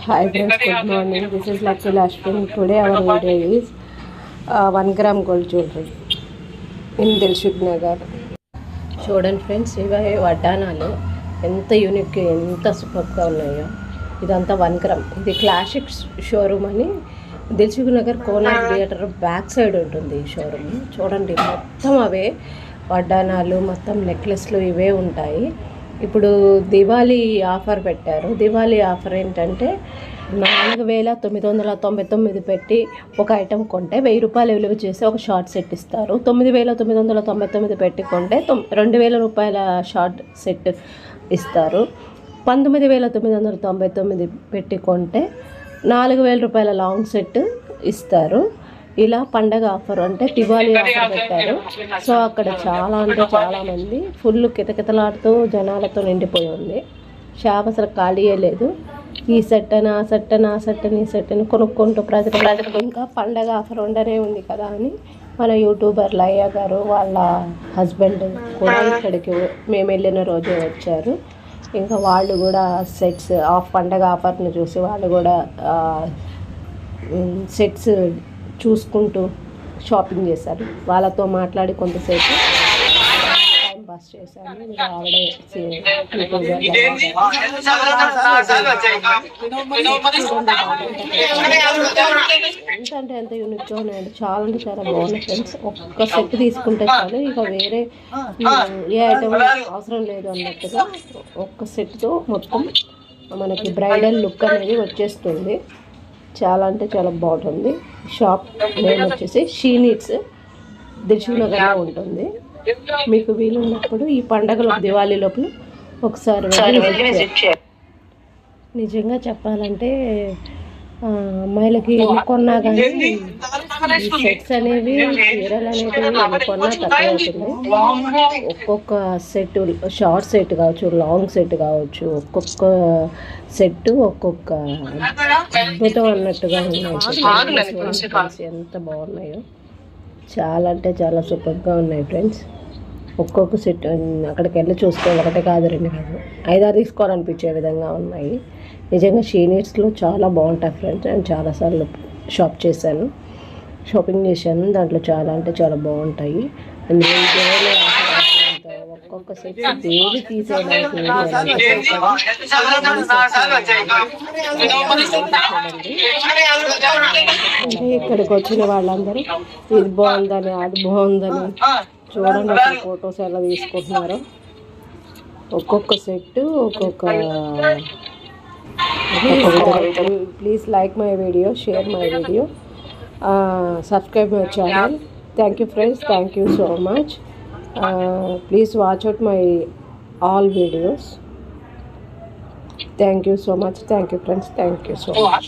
Hi friends, good morning. This is Lakshmi Ashwin. Today our video is 1 gram gold jewelry in Dilshuk Nagar. చూడండి friends, ఇవి వడ్డానాలు ఎంత unique, ఎంత సూపర్గా ఉన్నాయో. ఇదంతా 1 గ్రామ్. ఇది క్లాసిక్ షోరూమ్ అని Dilsukhnagar corner theatre back side ఉంటుంది ఈ షోరూమ్. చూడండి, మొత్తం అవే వడ్డానాలు, మొత్తం నెక్లెస్లు ఇవే ఉంటాయి. ఇప్పుడు దివాళీ ఆఫర్ పెట్టారు. దివాళీ ఆఫర్ ఏంటంటే 4,999 పెట్టి ఒక ఐటెం కొంటే 1,000 రూపాయలు విలువ చేసి ఒక షార్ట్ సెట్ ఇస్తారు. 9,999 పెట్టి కొంటే 2,000 రూపాయల షార్ట్ సెట్ ఇస్తారు. 19,999 పెట్టి కొంటే 4,000 రూపాయల లాంగ్ సెట్ ఇస్తారు. ఇలా పండగ ఆఫర్ అంటే దివాళీ ఆఫర్ పెట్టారు. సో అక్కడ చాలా అంటే చాలామంది ఫుల్ కితకితలాడుతూ జనాలతో నిండిపోయి ఉంది. షాప్ అసలు ఖాళీయే లేదు. ఈ సెట్ అని, ఆ సెట్ అని, ఆ సెట్ అని, ఈ సెట్ అని కొనుక్కుంటూ ప్రజలకు ఇంకా పండగ ఆఫర్ ఉండనే ఉంది కదా అని మన యూట్యూబర్ లయ్య గారు వాళ్ళ హస్బెండ్ కూడా ఇక్కడికి మేము వెళ్ళిన రోజే వచ్చారు. ఇంకా వాళ్ళు కూడా సెట్స్ పండగ ఆఫర్ని చూసి వాళ్ళు కూడా సెట్స్ చూసుకుంటూ షాపింగ్ చేశారు. వాళ్ళతో మాట్లాడి కొంతసేపు టైం పాస్ చేశాను. ఇంకా ఆవిడే ఎంతంటే ఎంత యూనిక్గా ఉన్నాయండి. చాలా అంటే చాలా బాగున్నాయి ఫ్రెండ్స్. ఒక్క సెట్ తీసుకుంటే చాలు, ఇక వేరే ఏ ఐటమ్ అవసరం లేదు అన్నట్టుగా ఒక్క సెట్తో మొత్తం మనకి బ్రైడల్ లుక్ అనేది వచ్చేస్తుంది. చాలా అంటే చాలా బాగుంటుంది. షాప్ నేమ్ వచ్చేసి షీ నీడ్స్, దిల్సుఖ్ నగర్లో ఉంటుంది. మీకు వీలున్నప్పుడు ఈ పండగలో దివాళీ లోపల ఒకసారి నిజంగా చెప్పాలంటే అమ్మాయిలకి ఎన్ని కొన్నా కానీ ఈ సెట్స్ అనేవి, చీరలు అనేవి ఎన్ని కొన్నా తక్కువ అవుతుంది. ఒక్కొక్క సెట్, షార్ట్ సెట్ కావచ్చు, లాంగ్ సెట్ కావచ్చు, ఒక్కొక్క సెట్ ఒక్కొక్క అద్భుతం అన్నట్టుగా ఉన్నాయి. ఎంత బాగున్నాయో, చాలా అంటే చాలా సూపర్గా ఉన్నాయి ఫ్రెండ్స్. ఒక్కొక్క సెట్ అక్కడికి వెళ్ళి చూస్తే ఒకటే కాదు, 2 కాదు, 5-6 తీసుకోవాలనిపించే విధంగా ఉన్నాయి. నిజంగా షీ నీడ్స్లో చాలా బాగుంటాయి ఫ్రెండ్స్. నేను చాలాసార్లు షాపింగ్ చేశాను. దాంట్లో చాలా అంటే చాలా బాగుంటాయి. ఒక్కొక్క సెట్ దేని తీసేయడానికి ఇక్కడికి వచ్చిన వాళ్ళందరూ ఇది బాగుందని, అది బాగుందని చూడండి. ఫొటోస్ ఎలా తీసుకుంటున్నారు. ఒక్కొక్క సెట్ ఒక్కొక్క. Please like my video, share my video, subscribe my channel. Thank you friends, thank you so much. Please watch out my all videos. Thank you so much. Thank you friends, thank you so much.